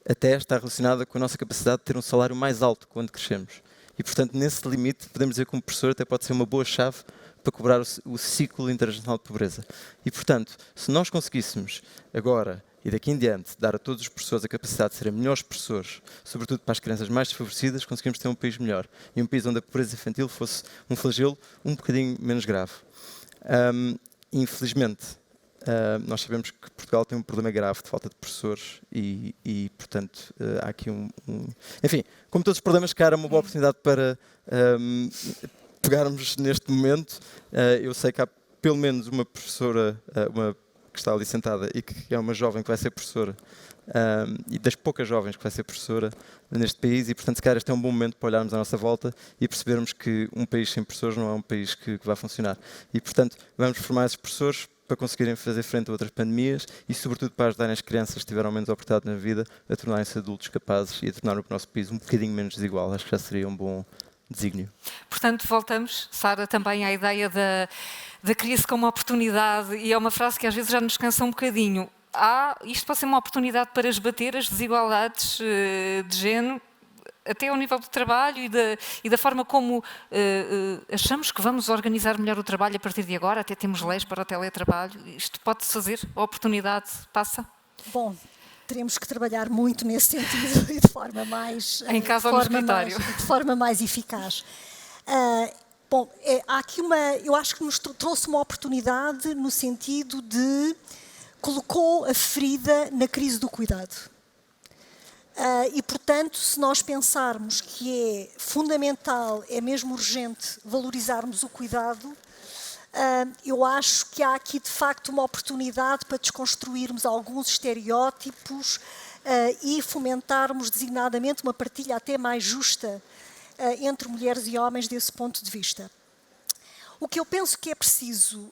até está relacionada com a nossa capacidade de ter um salário mais alto quando crescemos. E, portanto, nesse limite, podemos dizer que um professor até pode ser uma boa chave para cobrar o ciclo internacional de pobreza. E, portanto, se nós conseguíssemos agora e daqui em diante dar a todos os professores a capacidade de serem melhores professores, sobretudo para as crianças mais desfavorecidas, conseguimos ter um país melhor. E um país onde a pobreza infantil fosse um flagelo um bocadinho menos grave. Infelizmente, nós sabemos que Portugal tem um problema grave de falta de professores e portanto, há aqui Enfim, como todos os problemas, que era uma boa oportunidade para pegarmos neste momento. Eu sei que há pelo menos uma professora, que está ali sentada e que é uma jovem que vai ser professora e das poucas jovens que vai ser professora neste país e, portanto, se calhar este é um bom momento para olharmos à nossa volta e percebermos que um país sem professores não é um país que vai funcionar. E, portanto, vamos formar esses professores para conseguirem fazer frente a outras pandemias e, sobretudo, para ajudarem as crianças que tiveram menos oportunidade na vida a tornarem-se adultos capazes e a tornar o nosso país um bocadinho menos desigual. Acho que já seria um bom desígnio. Portanto, voltamos, Sara, também à ideia da crise como oportunidade, e é uma frase que às vezes já nos cansa um bocadinho. Isto pode ser uma oportunidade para esbater as desigualdades de género, até ao nível do trabalho e da forma como achamos que vamos organizar melhor o trabalho a partir de agora, até temos leis para o teletrabalho. Isto pode-se fazer? A oportunidade passa? Bom, teremos que trabalhar muito nesse sentido e de forma mais... Em casa ou no escritório? De forma mais eficaz. Bom, há aqui eu acho que nos trouxe uma oportunidade no sentido de colocou a ferida na crise do cuidado. E, portanto, se nós pensarmos que é fundamental, é mesmo urgente valorizarmos o cuidado, eu acho que há aqui, de facto, uma oportunidade para desconstruirmos alguns estereótipos e fomentarmos designadamente uma partilha até mais justa entre mulheres e homens desse ponto de vista. O que eu penso que é preciso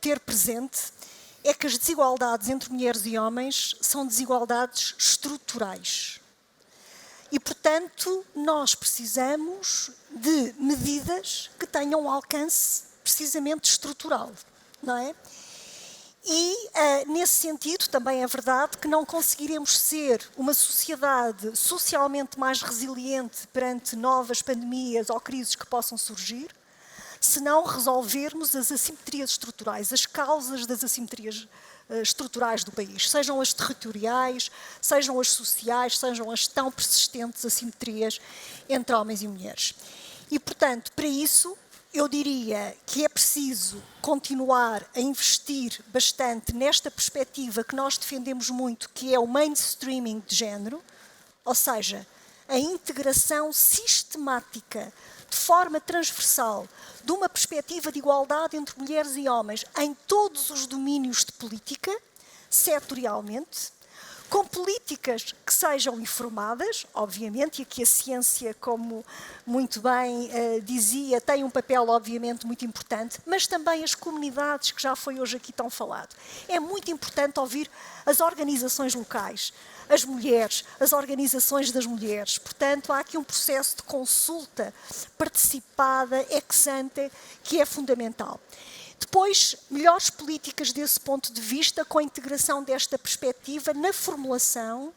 ter presente é que as desigualdades entre mulheres e homens são desigualdades estruturais. E, portanto, nós precisamos de medidas que tenham um alcance precisamente estrutural, não é? E, nesse sentido, também é verdade que não conseguiremos ser uma sociedade socialmente mais resiliente perante novas pandemias ou crises que possam surgir, se não resolvermos as assimetrias estruturais, as causas das assimetrias estruturais do país, sejam as territoriais, sejam as sociais, sejam as tão persistentes assimetrias entre homens e mulheres. E, portanto, para isso, eu diria que é preciso continuar a investir bastante nesta perspectiva que nós defendemos muito, que é o mainstreaming de género, ou seja, a integração sistemática, de forma transversal, de uma perspectiva de igualdade entre mulheres e homens em todos os domínios de política, setorialmente, com políticas que sejam informadas, obviamente, e aqui a ciência, como muito bem dizia, tem um papel, obviamente, muito importante, mas também as comunidades, que já foi hoje aqui tão falado. É muito importante ouvir as organizações locais, as mulheres, as organizações das mulheres. Portanto, há aqui um processo de consulta participada, ex ante, que é fundamental. Depois, melhores políticas desse ponto de vista, com a integração desta perspectiva na formulação,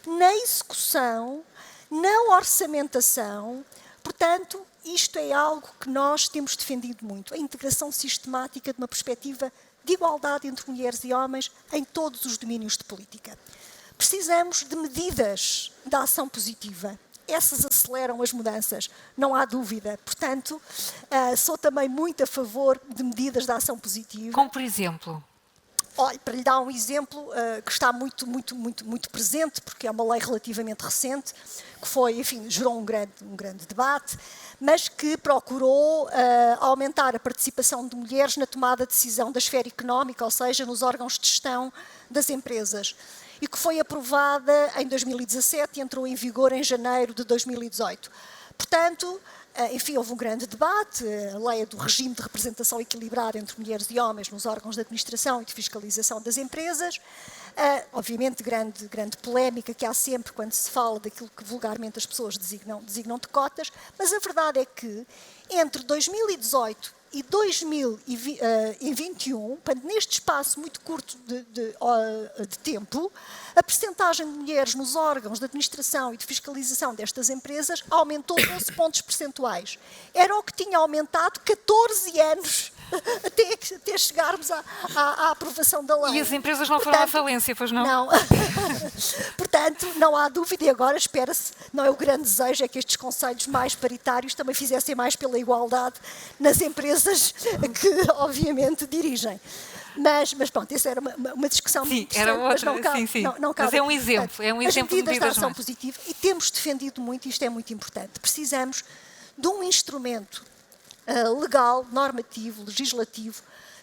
na execução, na orçamentação. Portanto, isto é algo que nós temos defendido muito, a integração sistemática de uma perspectiva de igualdade entre mulheres e homens em todos os domínios de política. Precisamos de medidas de ação positiva. Essas aceleram as mudanças, não há dúvida. Portanto, sou também muito a favor de medidas de ação positiva. Como, por exemplo? Olha, para lhe dar um exemplo que está muito presente, porque é uma lei relativamente recente, que foi, enfim, gerou um grande debate, mas que procurou aumentar a participação de mulheres na tomada de decisão da esfera económica, ou seja, nos órgãos de gestão das empresas, e que foi aprovada em 2017 e entrou em vigor em janeiro de 2018. Portanto, enfim, houve um grande debate, a lei do regime de representação equilibrada entre mulheres e homens nos órgãos de administração e de fiscalização das empresas. Obviamente, grande polémica que há sempre quando se fala daquilo que vulgarmente as pessoas designam de cotas, mas a verdade é que entre 2018 e 2021, neste espaço muito curto de tempo, a percentagem de mulheres nos órgãos de administração e de fiscalização destas empresas aumentou 12 pontos percentuais. Era o que tinha aumentado 14 anos até chegarmos à aprovação da lei. E as empresas não foram à falência, pois não? Não. Portanto, não há dúvida, e agora espera-se, não é o grande desejo, é que estes conselhos mais paritários também fizessem mais pela igualdade nas empresas que, obviamente, dirigem. Mas pronto, essa era uma discussão sim, muito era outra, não cabe, sim. Não cabe. Mas é um exemplo, As de medidas de ação mais. positiva, e temos defendido muito, e isto é muito importante, precisamos de um instrumento legal, normativo, legislativo,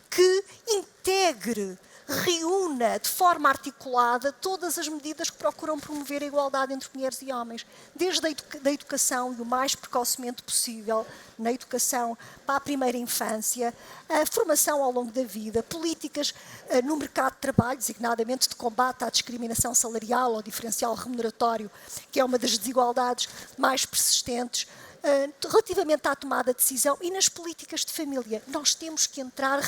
que integre, reúna de forma articulada todas as medidas que procuram promover a igualdade entre mulheres e homens, desde a educação e o mais precocemente possível, na educação para a primeira infância, a formação ao longo da vida, políticas no mercado de trabalho, designadamente de combate à discriminação salarial ou diferencial remuneratório, que é uma das desigualdades mais persistentes, relativamente à tomada de decisão, e nas políticas de família. Nós temos que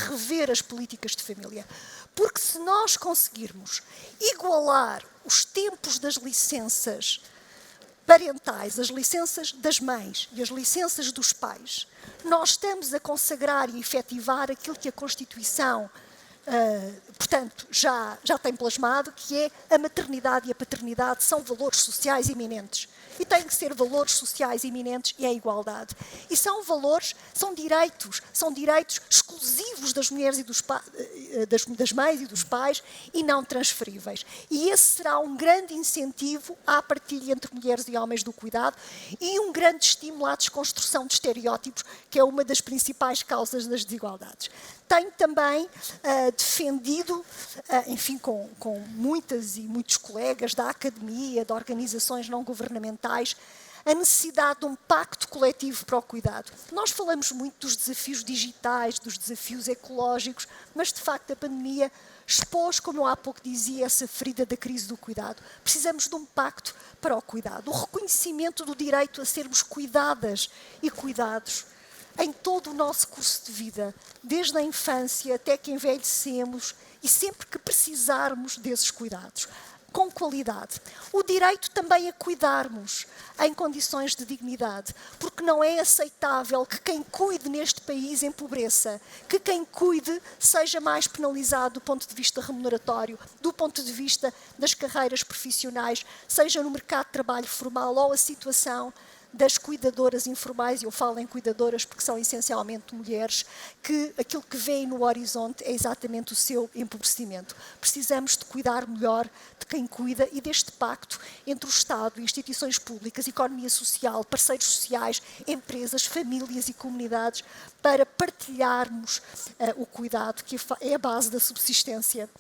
rever as políticas de família. Porque se nós conseguirmos igualar os tempos das licenças parentais, as licenças das mães e as licenças dos pais, nós estamos a consagrar e efetivar aquilo que a Constituição portanto, já tem plasmado, que é a maternidade e a paternidade são valores sociais iminentes. E têm que ser valores sociais iminentes e a igualdade. E são valores, são direitos exclusivos das mulheres e das mães e dos pais e não transferíveis. E esse será um grande incentivo à partilha entre mulheres e homens do cuidado e um grande estímulo à desconstrução de estereótipos, que é uma das principais causas das desigualdades. Tenho também defendido, enfim, com muitas e muitos colegas da academia, de organizações não governamentais, a necessidade de um pacto coletivo para o cuidado. Nós falamos muito dos desafios digitais, dos desafios ecológicos, mas de facto a pandemia expôs, como eu há pouco dizia, essa ferida da crise do cuidado. Precisamos de um pacto para o cuidado, o reconhecimento do direito a sermos cuidadas e cuidados em todo o nosso curso de vida, desde a infância até que envelhecemos e sempre que precisarmos desses cuidados, com qualidade. O direito também a cuidarmos em condições de dignidade, porque não é aceitável que quem cuide neste país empobreça, que quem cuide seja mais penalizado do ponto de vista remuneratório, do ponto de vista das carreiras profissionais, seja no mercado de trabalho formal ou a situação das cuidadoras informais, e eu falo em cuidadoras porque são essencialmente mulheres, que aquilo que vêem no horizonte é exatamente o seu empobrecimento. Precisamos de cuidar melhor de quem cuida e deste pacto entre o Estado, instituições públicas, economia social, parceiros sociais, empresas, famílias e comunidades, para partilharmos o cuidado, que é a base da subsistência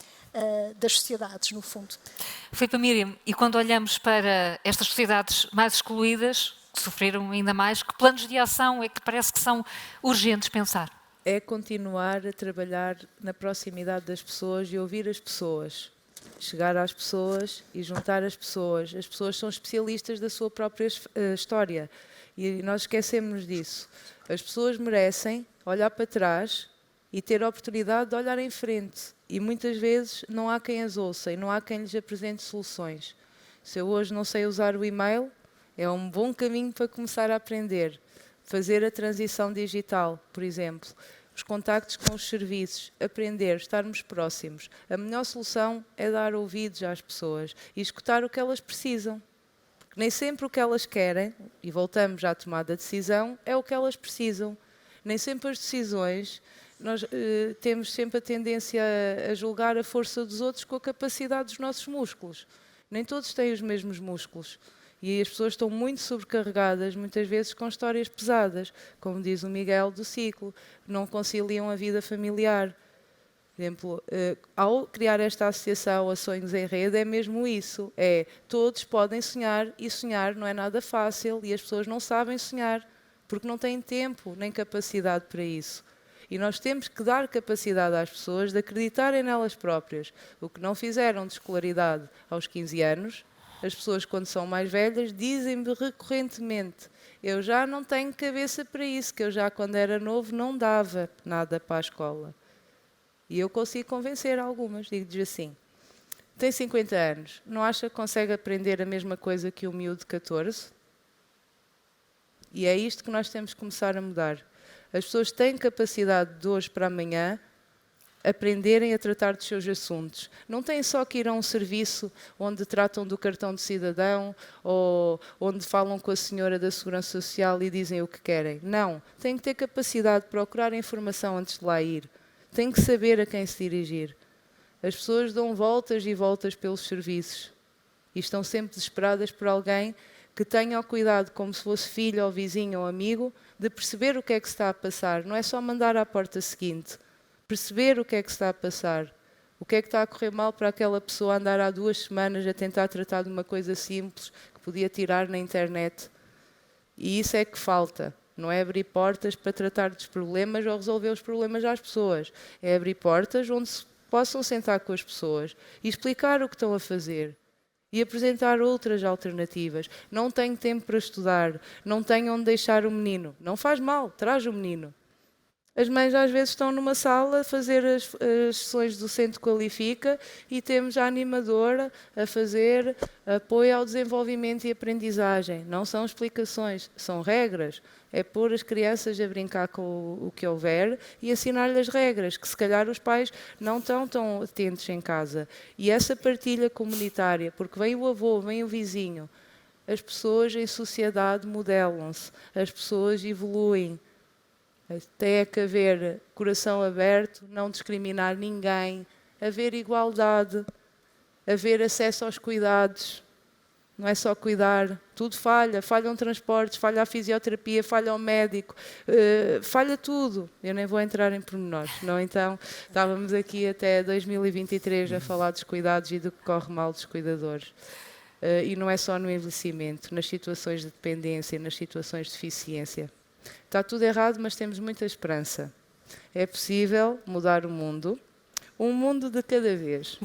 das sociedades, no fundo. Filipa Miriam, e quando olhamos para estas sociedades mais excluídas, que sofreram ainda mais, que planos de ação é que parece que são urgentes pensar? É continuar a trabalhar na proximidade das pessoas e ouvir as pessoas. Chegar às pessoas e juntar as pessoas. As pessoas são especialistas da sua própria história e nós esquecemos disso. As pessoas merecem olhar para trás e ter a oportunidade de olhar em frente. E muitas vezes não há quem as ouça e não há quem lhes apresente soluções. Se eu hoje não sei usar o e-mail, é um bom caminho para começar a aprender. Fazer a transição digital, por exemplo. Os contactos com os serviços, aprender, estarmos próximos. A melhor solução é dar ouvidos às pessoas e escutar o que elas precisam. Porque nem sempre o que elas querem, e voltamos à tomada de decisão, é o que elas precisam. Nem sempre as decisões, nós temos sempre a tendência a julgar a força dos outros com a capacidade dos nossos músculos. Nem todos têm os mesmos músculos. E as pessoas estão muito sobrecarregadas, muitas vezes com histórias pesadas, como diz o Miguel do Ciclo, não conciliam a vida familiar. Por exemplo, ao criar esta associação a Sonhos em Rede, é mesmo isso, é todos podem sonhar e sonhar não é nada fácil e as pessoas não sabem sonhar, porque não têm tempo nem capacidade para isso. E nós temos que dar capacidade às pessoas de acreditarem nelas próprias, o que não fizeram de escolaridade aos 15 anos. As pessoas, quando são mais velhas, dizem-me recorrentemente: eu já não tenho cabeça para isso, que eu já, quando era novo, não dava nada para a escola. E eu consigo convencer algumas, digo-lhes assim: tem 50 anos, não acha que consegue aprender a mesma coisa que o miúdo de 14? E é isto que nós temos que começar a mudar. As pessoas têm capacidade de hoje para amanhã aprenderem a tratar dos seus assuntos. Não têm só que ir a um serviço onde tratam do cartão de cidadão ou onde falam com a senhora da Segurança Social e dizem o que querem. Não. Têm que ter capacidade de procurar informação antes de lá ir. Têm que saber a quem se dirigir. As pessoas dão voltas e voltas pelos serviços e estão sempre desesperadas por alguém que tenha o cuidado, como se fosse filho ou vizinho ou amigo, de perceber o que é que se está a passar. Não é só mandar à porta seguinte. Perceber o que é que se está a passar, o que é que está a correr mal para aquela pessoa andar há 2 semanas a tentar tratar de uma coisa simples que podia tirar na internet. E isso é que falta, não é abrir portas para tratar dos problemas ou resolver os problemas às pessoas. É abrir portas onde se possam sentar com as pessoas e explicar o que estão a fazer e apresentar outras alternativas. Não tenho tempo para estudar, não tenho onde deixar o menino. Não faz mal, traz o menino. As mães às vezes estão numa sala a fazer as sessões do Centro Qualifica e temos a animadora a fazer apoio ao desenvolvimento e aprendizagem. Não são explicações, são regras. É pôr as crianças a brincar com o que houver e ensinar-lhes as regras, que se calhar os pais não estão tão atentos em casa. E essa partilha comunitária, porque vem o avô, vem o vizinho, as pessoas em sociedade modelam-se, as pessoas evoluem. Tem que haver coração aberto, não discriminar ninguém, haver igualdade, haver acesso aos cuidados. Não é só cuidar, tudo falha. Falham transportes, falha a fisioterapia, falha o médico, falha tudo. Eu nem vou entrar em pormenores, não? Então, estávamos aqui até 2023 a falar dos cuidados e do que corre mal dos cuidadores. E não é só no envelhecimento, nas situações de dependência, nas situações de deficiência. Está tudo errado, mas temos muita esperança. É possível mudar o mundo. Um mundo de cada vez.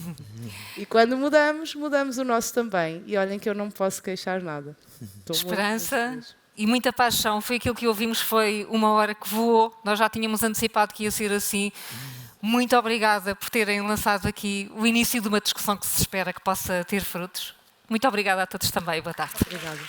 E quando mudamos, mudamos o nosso também. E olhem que eu não me posso queixar nada. Esperança e muita paixão. Foi aquilo que ouvimos, foi uma hora que voou. Nós já tínhamos antecipado que ia ser assim. Muito obrigada por terem lançado aqui o início de uma discussão que se espera que possa ter frutos. Muito obrigada a todos também. Boa tarde. Obrigada.